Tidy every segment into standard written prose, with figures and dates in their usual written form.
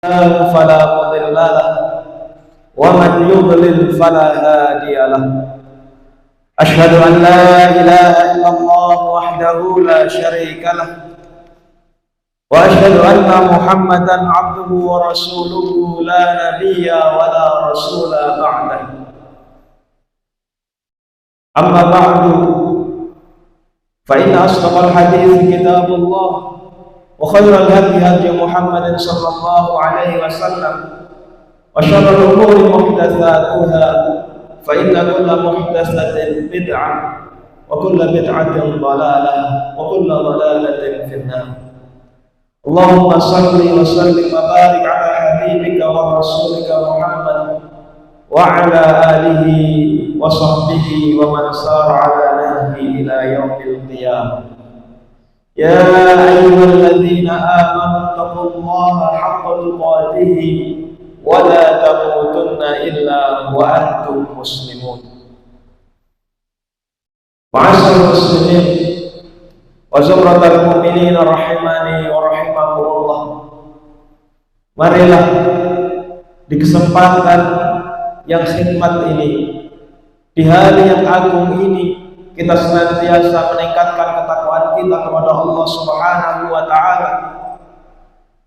فلا مضل له ومن يضلل فلا هادي له. أشهد أن لا إله إلا الله وحده لا شريك له وأشهد أن محمدا عبده ورسوله لا نبي ولا رسول بعده. أما بعد فإن أصدق الحديث كتاب الله وخير الهدي هدي محمد صلى الله عليه وسلم وشر الأمور محدثاتها فإن كل محدثة بدعة وكل بدعة ضلالة وكل ضلالة في النار. اللهم صل وسلم وبارك على حبيبك ورسولك محمد وعلى آله وصحبه ومن سار على نهجه إلى يوم القيامة. يا أيها الذين آمنوا اتقوا الله حق تقاته ولا تموتن إلا وأنتم مسلمون. معاشر المسلمين وزمرة المؤمنين rahimani wa rahimakumullah. Marilah di kesempatan yang khidmat ini, di hari yang agung ini, kita senantiasa meningkatkan ketakwaan kita kepada Allah Subhanahu wa taala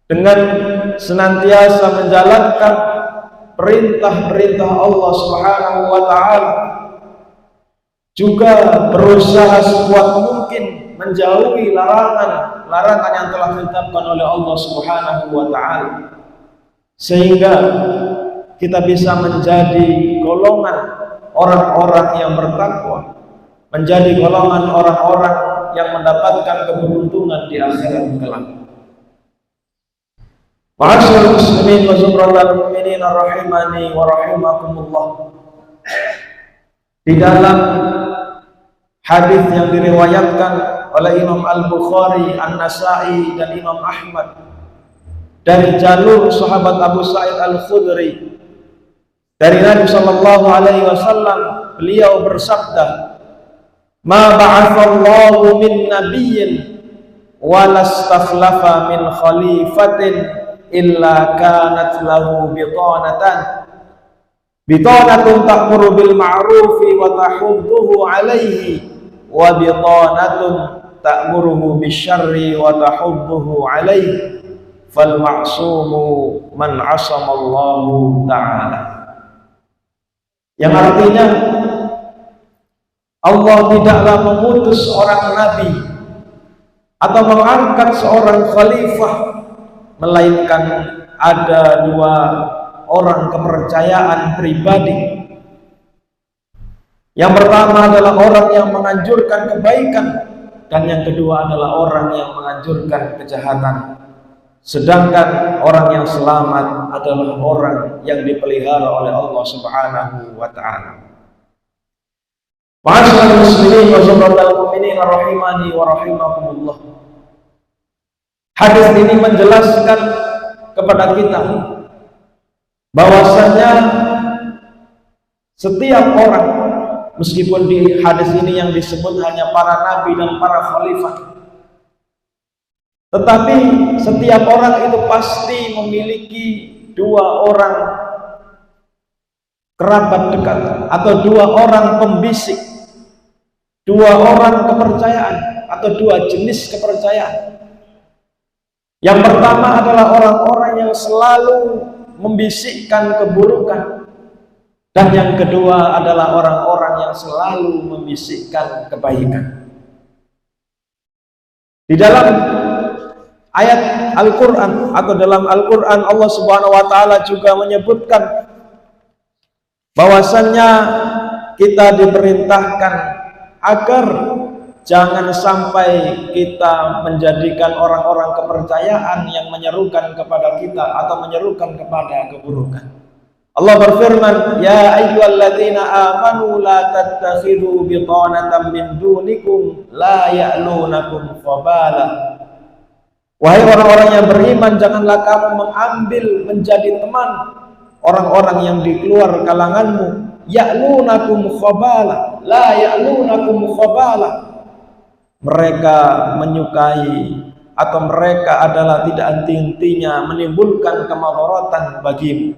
dengan senantiasa menjalankan perintah-perintah Allah Subhanahu wa taala, juga berusaha sekuat mungkin menjauhi larangan yang telah ditetapkan oleh Allah Subhanahu wa taala, sehingga kita bisa menjadi golongan orang-orang yang bertakwa, menjadi golongan orang-orang yang mendapatkan keberuntungan di akhirat kelak. Ma'asyiral muslimin wa zumratal mu'minin rahimani wa rahimakumullah. Di dalam hadis yang diriwayatkan oleh Imam Al-Bukhari, An-Nasa'i dan Imam Ahmad dari jalur sahabat Abu Sa'id Al-Khudri, dari Nabi sallallahu alaihi wasallam, beliau bersabda, "Ma ba'atsallahu min nabiyyin wa lastakhlafa min khalifatin illa kanat lahu bitanatun ta'muru bil ma'rufi wa tahudduhu 'alaihi wa bitanatun ta'muruhu bisyarri wa tahudduhu 'alaihi fal ma'sumu man 'asamallahu ta'ala." Yang artinya, Allah tidaklah mengutus seorang nabi atau mengangkat seorang khalifah, melainkan ada dua orang kepercayaan pribadi. Yang pertama adalah orang yang menganjurkan kebaikan, dan yang kedua adalah orang yang menganjurkan kejahatan. Sedangkan orang yang selamat adalah orang yang dipelihara oleh Allah Subhanahu wa ta'ala. Ma'asyiral muslimin wa zumratal mu'minin rahimani wa rahimakumullah. Hadis ini menjelaskan kepada kita bahwasanya setiap orang, meskipun di hadis ini yang disebut hanya para nabi dan para khalifah, tetapi setiap orang itu pasti memiliki dua orang kerabat dekat atau dua orang pembisik, dua orang kepercayaan atau dua jenis kepercayaan. Yang pertama adalah orang-orang yang selalu membisikkan keburukan, dan yang kedua adalah orang-orang yang selalu membisikkan kebaikan. Di dalam ayat Al-Quran atau dalam Al-Quran, Allah Subhanahu wa ta'ala juga menyebutkan bahwasannya kita diperintahkan agar jangan sampai kita menjadikan orang-orang kepercayaan yang menyerukan kepada kita atau menyerukan kepada keburukan. Allah berfirman, "Ya ayyuhalladzina amanu la tattakhidhu bitanatan min dunikum la ya'lunakum khabala." Wahai orang-orang yang beriman, janganlah kamu mengambil menjadi teman orang-orang yang di luar kalanganmu. Ya'lunakum khabala, la ya'lunakum khabala. Mereka menyukai atau mereka adalah tidak henti-hentinya menimbulkan kemadaratan bagimu.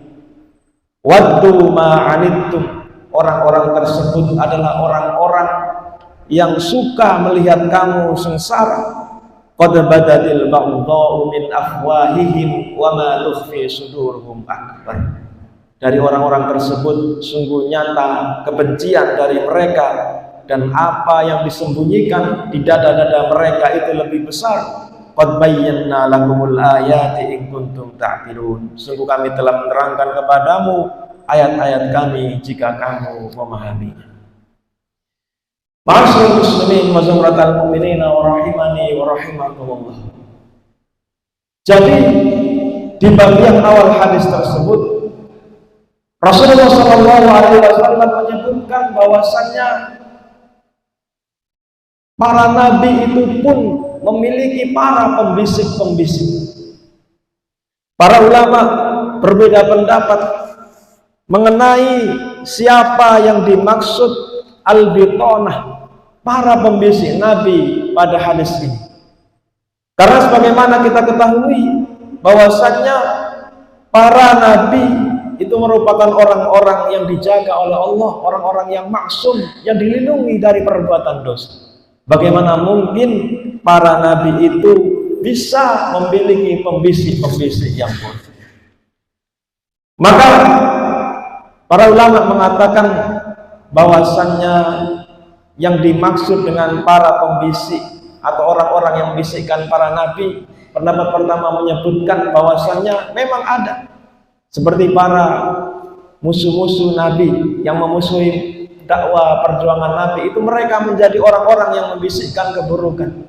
Waddu ma'anittum, orang-orang tersebut adalah orang-orang yang suka melihat kamu sengsara. Qad badadil baghdha'u min afwahihim wa ma tukhfi sudurhum akbar. Dari orang-orang tersebut sungguh nyata kebencian dari mereka, dan apa yang disembunyikan di dada-dada mereka itu lebih besar. Qad bayyana lakumul ayati in kuntum ta'qilun. Sungguh kami telah menerangkan kepadamu ayat-ayat kami jika kamu memahaminya. Ma'asyiral muslimin wa zumratal mu'minina wa rahimani wa rahimakumullah. Jadi di bagian awal hadis tersebut Rasulullah SAW menyebutkan bahwasannya para nabi itu pun memiliki para pembisik-pembisik. Para ulama berbeda pendapat mengenai siapa yang dimaksud al-bitonah, para pembisik nabi pada hadis ini. Karena sebagaimana kita ketahui bahwasannya para nabi itu merupakan orang-orang yang dijaga oleh Allah, orang-orang yang maksum, yang dilindungi dari perbuatan dosa. Bagaimana mungkin para nabi itu bisa memiliki pembisik-pembisik yang buruk? Maka para ulama mengatakan bahwasannya yang dimaksud dengan para pembisik atau orang-orang yang membisikkan para nabi, pendapat pertama menyebutkan bahwasannya memang ada, seperti para musuh-musuh nabi yang memusuhi dakwah perjuangan nabi, itu mereka menjadi orang-orang yang membisikkan keburukan.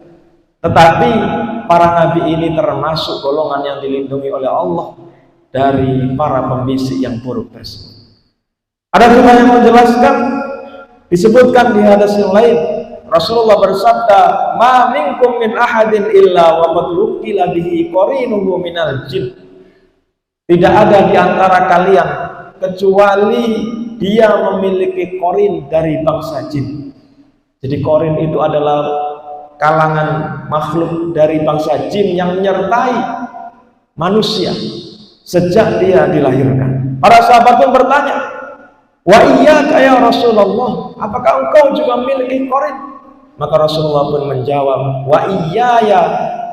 Tetapi para nabi ini termasuk golongan yang dilindungi oleh Allah dari para pembisik yang buruk tersebut. Ada juga yang menjelaskan, disebutkan di hadis yang lain, Rasulullah bersabda, "Ma minkum min ahadin illa wa qad luqila bihi qarinuhu minal jin." Tidak ada di antara kalian kecuali dia memiliki korin dari bangsa jin. Jadi korin itu adalah kalangan makhluk dari bangsa jin yang menyertai manusia sejak dia dilahirkan. Para sahabat pun bertanya, "Wa iyyaka ya Rasulullah, apakah engkau juga memiliki korin?" Maka Rasulullah pun menjawab, "Wa iyyaya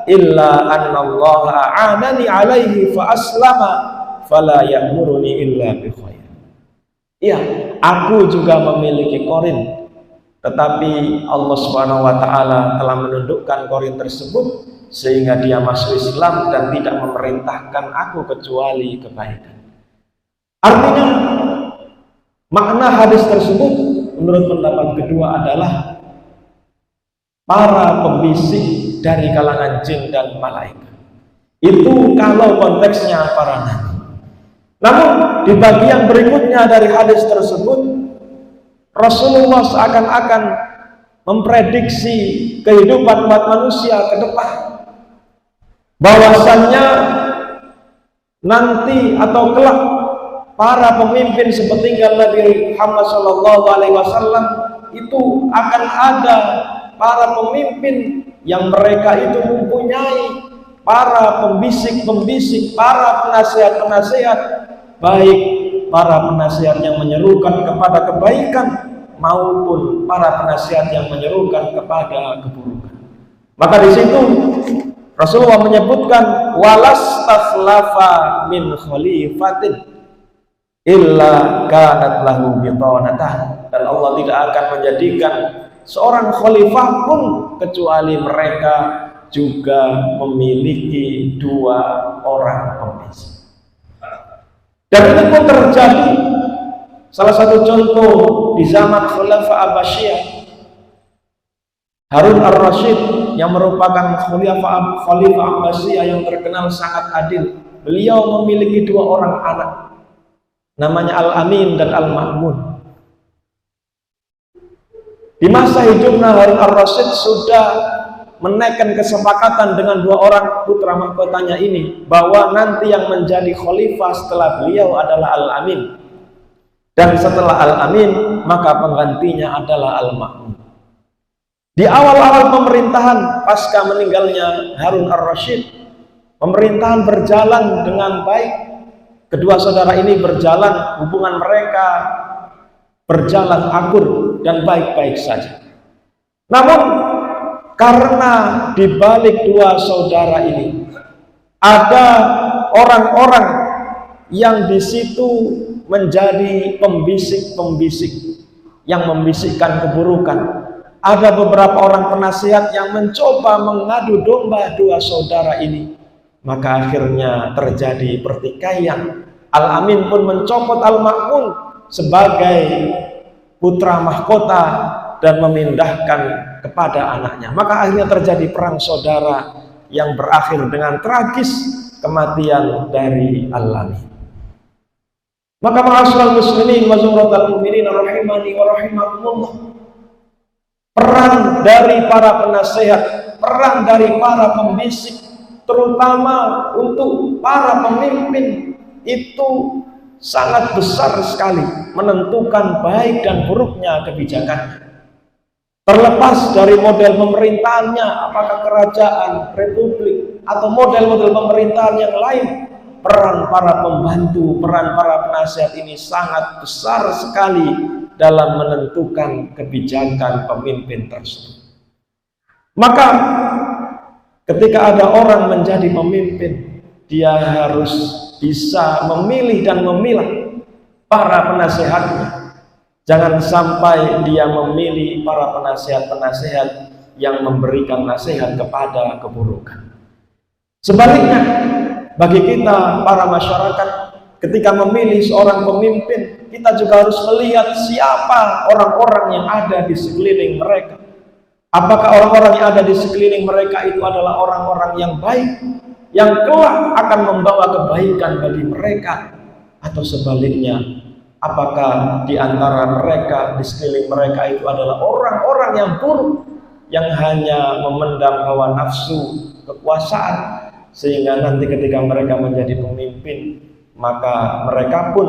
illa anna Allah a'anani alaihi fa aslama fala ya'muruni illa bi khair." Iya, aku juga memiliki korin, tetapi Allah Subhanahu wa taala telah menundukkan korin tersebut sehingga dia masuk Islam dan tidak memerintahkan aku kecuali kebaikan. Artinya makna hadis tersebut menurut pendapat kedua adalah para pembisik dari kalangan jin dan malaikat. Itu kalau konteksnya para nabi. Namun di bagian berikutnya dari hadis tersebut, Rasulullah seakan-akan memprediksi kehidupan umat manusia ke depan, bahwasannya nanti atau kelak para pemimpin sepeninggal Nabi Muhammad SAW itu akan ada para pemimpin yang mereka itu mempunyai para pembisik-pembisik, para penasihat-penasihat, baik para penasihat yang menyerukan kepada kebaikan maupun para penasihat yang menyerukan kepada keburukan. Maka di situ Rasulullah menyebutkan walastaflafa min khalifatin illa kanat lahu bitanatah, dan Allah tidak akan menjadikan seorang khalifah pun kecuali mereka juga memiliki dua orang pembisik. Dan itu pun terjadi. Salah satu contoh di zaman Khulafa Abbasiyah, Harun ar-Rasyid yang merupakan Khalifah Abbasiyah yang terkenal sangat adil. Beliau memiliki dua orang anak, namanya Al-Amin dan Al-Ma'mun. Di masa hidupnya Harun ar-Rasyid sudah menaikkan kesepakatan dengan dua orang putra mahkotanya ini bahwa nanti yang menjadi khalifah setelah beliau adalah Al-Amin, dan setelah Al-Amin maka penggantinya adalah Al-Ma'mun. Di awal-awal pemerintahan pasca meninggalnya Harun ar-Rasyid, pemerintahan berjalan dengan baik. Kedua saudara ini berjalan, hubungan mereka berjalan akur dan baik-baik saja. Namun karena di balik dua saudara ini ada orang-orang yang di situ menjadi pembisik-pembisik yang membisikkan keburukan. Ada beberapa orang penasihat yang mencoba mengadu domba dua saudara ini. Maka akhirnya terjadi pertikaian. Al-Amin pun mencopot Al-Ma'mun sebagai putra mahkota dan memindahkan kepada anaknya. Maka akhirnya terjadi perang saudara yang berakhir dengan tragis kematian dari Al-Amin. Maka ma'asyiral muslimin wa zumratal mu'minin rahimani wa rahimakumullah, peran dari para penasehat, peran dari para pembisik, terutama untuk para pemimpin itu sangat besar sekali menentukan baik dan buruknya kebijakan. Terlepas dari model pemerintahannya, apakah kerajaan, republik, atau model-model pemerintahan yang lain, peran para pembantu, peran para penasihat ini sangat besar sekali dalam menentukan kebijakan pemimpin tersebut. Maka ketika ada orang menjadi pemimpin, dia harus bisa memilih dan memilah para penasehatnya. Jangan sampai dia memilih para penasehat-penasehat yang memberikan nasihat kepada keburukan. Sebaliknya, bagi kita para masyarakat, ketika memilih seorang pemimpin, kita juga harus melihat siapa orang-orang yang ada di sekeliling mereka. Apakah orang-orang yang ada di sekeliling mereka itu adalah orang-orang yang baik, yang kelak akan membawa kebaikan bagi mereka, atau sebaliknya, apakah di antara mereka, di sekeliling mereka itu adalah orang-orang yang buruk, yang hanya memendam hawa nafsu, kekuasaan, sehingga nanti ketika mereka menjadi pemimpin, maka mereka pun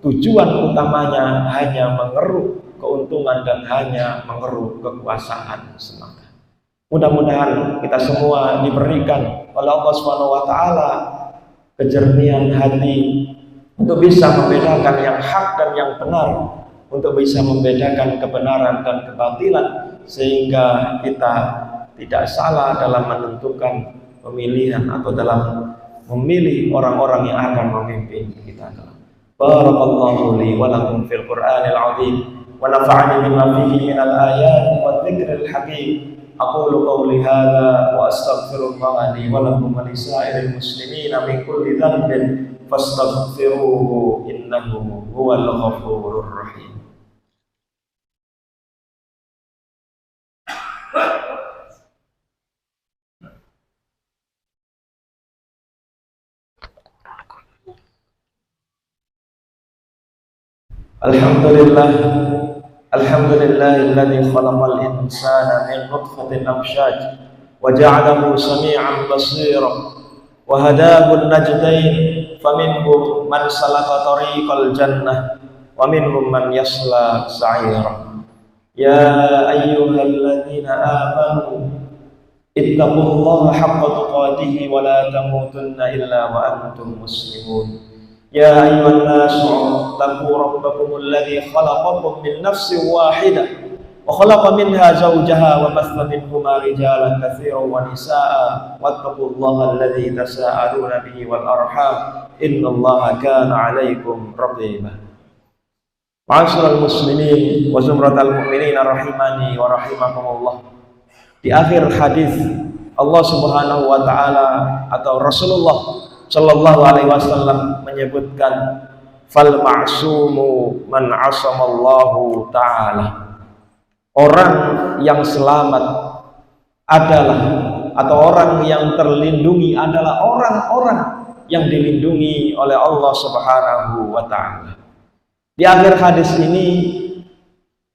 tujuan utamanya hanya mengeruk keuntungan dan hanya mengeruk kekuasaan semata. Mudah-mudahan kita semua diberikan oleh Allah SWT kejernihan hati untuk bisa membedakan yang hak dan yang benar, untuk bisa membedakan kebenaran dan kebatilan, sehingga kita tidak salah dalam menentukan pemilihan atau dalam memilih orang-orang yang akan memimpin kita. Barakallahu li wa lakum fil Qur'anil 'azim wa nafa'ani bima fihi minal ayati wa dzikril hakim. Aqulu qawli hadza wa astaghfirullah li wa lakum wa lisa'iril muslimin min kulli dhanbin fastaghfiruhu innahu huwal ghafurur rahim. Alhamdulillahilladzi khalaqal insana min nutfatin amsyaj wa ja'alahu sami'an basira wa hadahu an-najdain faminhum man salaka tariqal jannah wa minhum man yasla sa'ira. Ya ayyuhalladzina amanu ittaqullaha haqqa tuqatih wa la tamutunna illa wa antum muslimun. Ya ayyuhan nasu taqu rabbakum alladzi khalaqakum min nafsin wahidah wa khalaqa minha zawjaha wa batha minhuma rijalan katsiran wa nisaa'a wattaqullaha alladzi tasaaluna bihi wal arham innallaha kana 'alaikum raqiba. Ma'asyiral muslimin wa zumratal mu'minin rahimani wa rahimakumullah. Di akhir hadis Allah Subhanahu wa taala atau Rasulullah Shallallahu alaihi wasallam menyebutkan fal ma'sumu man 'asamallahu ta'ala. Orang yang selamat adalah atau orang yang terlindungi adalah orang-orang yang dilindungi oleh Allah Subhanahu wa taala. Di akhir hadis ini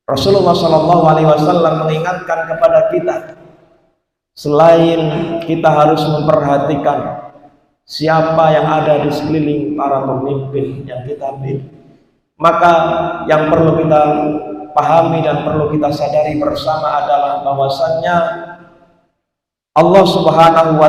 Rasulullah Shallallahu alaihi wasallam mengingatkan kepada kita, selain kita harus memperhatikan siapa yang ada di sekeliling para pemimpin yang kita pilih, maka yang perlu kita pahami dan perlu kita sadari bersama adalah bahwasannya Allah Subhanahu wa